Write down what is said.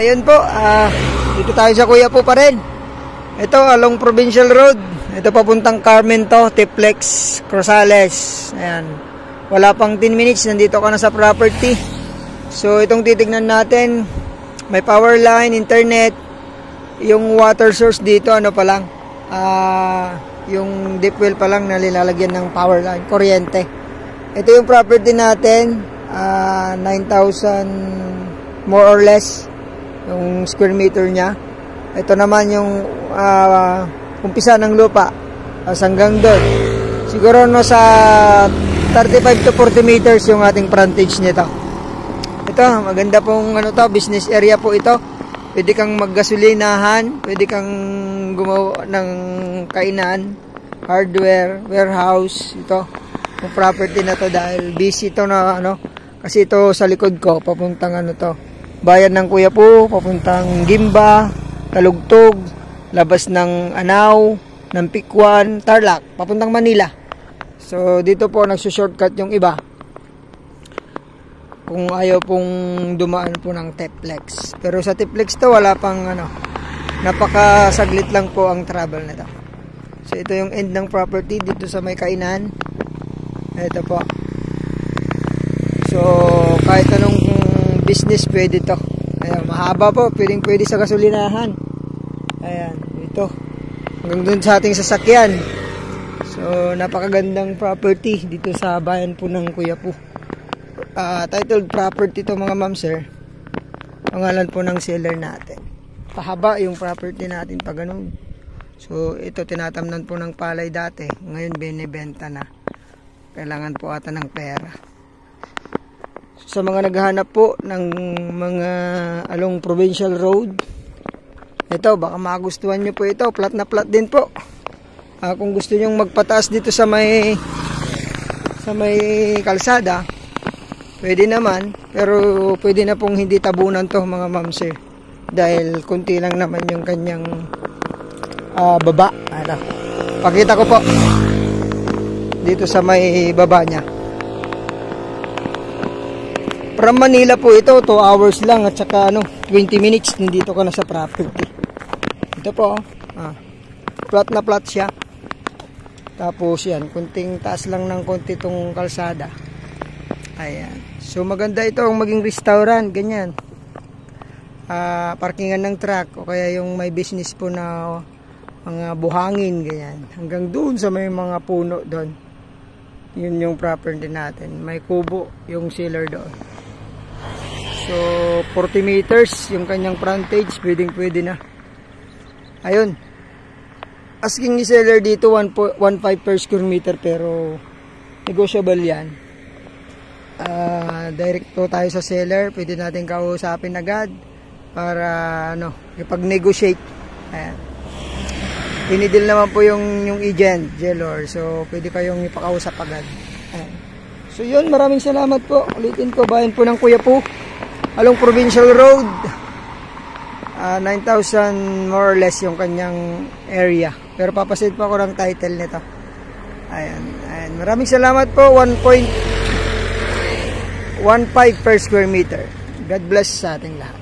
ayun po, dito tayo sa Kuya po pa rin. Ito, along Provincial Road. Ito papuntang Carmen to, Tiplex, Cruzales. Ayan. Wala pang 10 minutes, nandito ka na sa property. So, itong titignan natin, may power line, internet, yung water source dito, ano pa lang, yung deep well pa lang na nilalagyan ng power line, kuryente. Ito yung property natin, 9,000 more or less yung square meter nya. Ito naman yung umpisa ng lupa hanggang doon. Siguro no sa 35 to 40 meters yung ating frontage nito. Ito, maganda pong ano to, business area po ito. Pwede kang maggasolinahan, pwede kang gumawa ng kainan, hardware, warehouse. Ito, yung property na to dahil busy to na ano, kasi ito sa likod ko papuntang ano to, bayan ng Kuya po, papuntang Gimba, Talugtog, labas ng Anao, ng Pikwan, Tarlac, papuntang Manila. So dito po nagsushortcut yung iba kung ayaw pong dumaan po ng Tiplex. Pero sa Tiplex to wala pang ano, napakasaglit lang po ang travel nito. So ito yung end ng property dito sa may kainan. Ito po. So kahit anong business pwede to. Ayan, mahaba po, pwede sa gasolinahan. Ayan, ito. Hanggang dun sa ating sasakyan. So, napakagandang property dito sa bayan po ng Kuya po. Titled property to mga ma'am sir. Pangalan po ng seller natin. Pahaba yung property natin pag ganun. So, ito tinatamnan po ng palay dati. Ngayon binibenta na. Kailangan po ata ng pera. Sa mga naghahanap po ng mga along Provincial Road, ito baka magustuhan nyo po ito, plat na plat din po. Kung gusto nyo magpataas dito sa may kalsada, pwede naman, pero pwede na pong hindi tabunan to mga ma'am sir, dahil kunti lang naman yung kanyang baba. Pakita ko po dito sa may baba nya. From Manila po ito, 2 hours lang at saka 20 minutes nandito ka na sa property. Ito po, flat na flat siya. Tapos yan, kunting taas lang ng konti itong kalsada. Ayan. So maganda ito ang maging restaurant, ganyan. Parkingan ng truck o kaya yung may business po na mga buhangin, ganyan. Hanggang doon sa may mga puno doon. Yun yung property natin. May kubo yung seller doon. So 40 meters yung kanyang frontage, pwede na. Ayun. Asking ni seller dito 1.15 per square meter, pero negotiable yan. Direct po tayo sa seller, pwede natin kausapin agad para ipag-negotiate. Ayan. Pinidil naman po yung agent, Jelor. So pwede kayong ipakausap agad. Ayan. So yun, maraming salamat po. Ulitin ko, bayan po ng Kuya po, along Provincial Road. 9,000 more or less yung kanyang area. Pero papasid po ako ng title nito. Ayan. Maraming salamat po. 1.15 per square meter. God bless sa ating lahat.